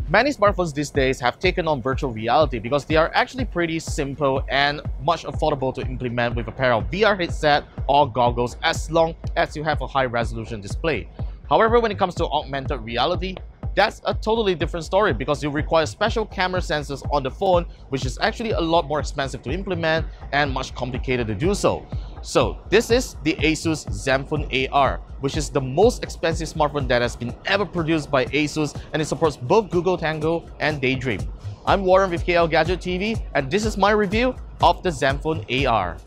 Many smartphones these days have taken on virtual reality because they are actually pretty simple and much affordable to implement with a pair of VR headset or goggles as long as you have a high resolution display. However, when it comes to augmented reality, that's a totally different story because you require special camera sensors on the phone, which is actually a lot more expensive to implement and much complicated to do so. So this is the ASUS ZenFone AR, which is the most expensive smartphone that has been ever produced by ASUS, and it supports both Google Tango and Daydream. I'm Warren with KLGadgetTV, and this is my review of the ZenFone AR.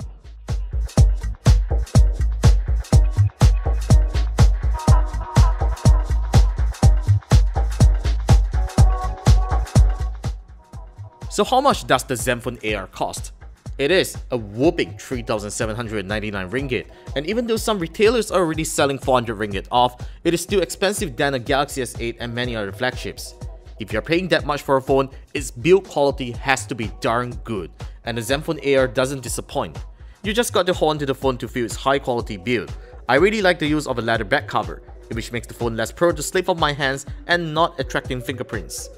So how much does the ZenFone AR cost? It is a whopping 3,799 ringgit, and even though some retailers are already selling 400 ringgit off, it is still expensive than a Galaxy S8 and many other flagships. If you're paying that much for a phone, its build quality has to be darn good, and the ZenFone AR doesn't disappoint. You just got to hold onto the phone to feel its high quality build. I really like the use of a leather back cover, which makes the phone less prone to slip off my hands and not attracting fingerprints.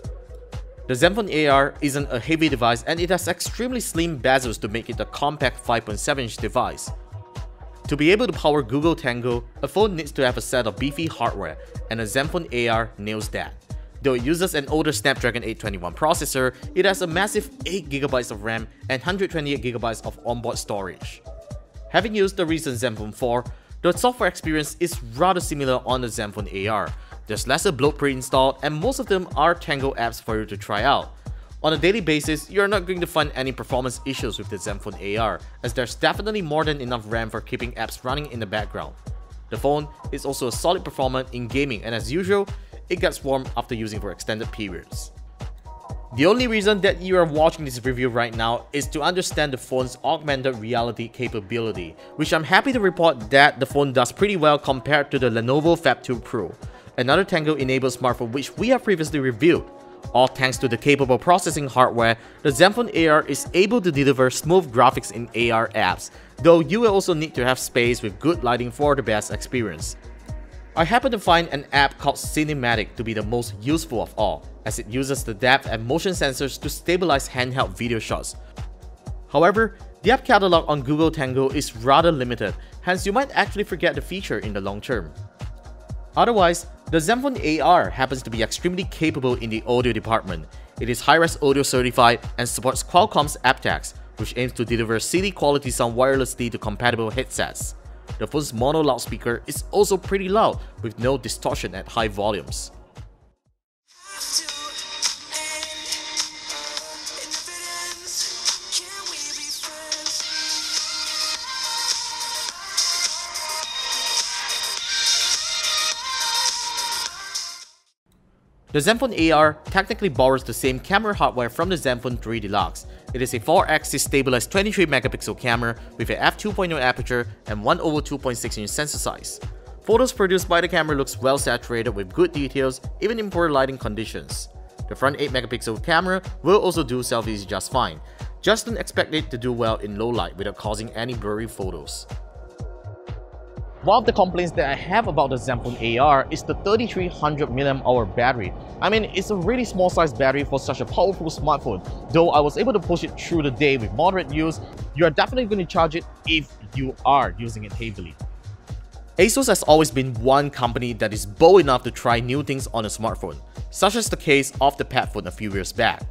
The ZenFone AR isn't a heavy device, and it has extremely slim bezels to make it a compact 5.7-inch device. To be able to power Google Tango, a phone needs to have a set of beefy hardware, and the ZenFone AR nails that. Though it uses an older Snapdragon 821 processor, it has a massive 8GB of RAM and 128GB of onboard storage. Having used the recent ZenFone 4, the software experience is rather similar on the ZenFone AR. There's lesser bloat pre-installed, and most of them are Tango apps for you to try out. On a daily basis, you're not going to find any performance issues with the ZenFone AR, as there's definitely more than enough RAM for keeping apps running in the background. The phone is also a solid performer in gaming, and as usual, it gets warm after using for extended periods. The only reason that you are watching this review right now is to understand the phone's augmented reality capability, which I'm happy to report that the phone does pretty well compared to the Lenovo Phab 2 Pro, another Tango-enabled smartphone which we have previously reviewed. All thanks to the capable processing hardware, the ZenFone AR is able to deliver smooth graphics in AR apps, though you will also need to have space with good lighting for the best experience. I happen to find an app called Cinematic to be the most useful of all, as it uses the depth and motion sensors to stabilize handheld video shots. However, the app catalog on Google Tango is rather limited, hence you might actually forget the feature in the long term. Otherwise, the ZenFone AR happens to be extremely capable in the audio department. It is hi-res audio certified and supports Qualcomm's aptX, which aims to deliver CD quality sound wirelessly to compatible headsets. The phone's mono loudspeaker is also pretty loud, with no distortion at high volumes. The ZenFone AR technically borrows the same camera hardware from the ZenFone 3 Deluxe. It is a 4-axis stabilized 23-megapixel camera with a f2.0 aperture and 1 over 2.6-inch sensor size. Photos produced by the camera looks well saturated with good details even in poor lighting conditions. The front 8-megapixel camera will also do selfies just fine. Just don't expect it to do well in low light without causing any blurry photos. One of the complaints that I have about the ZenFone AR is the 3300 mAh battery. I mean, it's a really small size battery for such a powerful smartphone. Though I was able to push it through the day with moderate use, you are definitely going to charge it if you are using it heavily. ASUS has always been one company that is bold enough to try new things on a smartphone, such as the case of the Pad phone a few years back.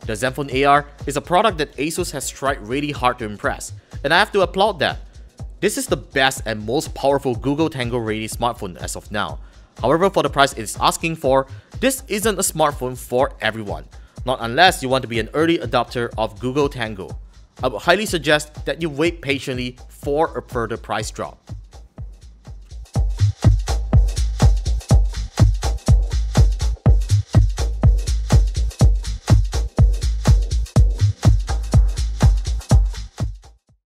The ZenFone AR is a product that ASUS has tried really hard to impress, and I have to applaud that. This is the best and most powerful Google Tango ready smartphone as of now. However, for the price it is asking for, this isn't a smartphone for everyone, not unless you want to be an early adopter of Google Tango. I would highly suggest that you wait patiently for a further price drop.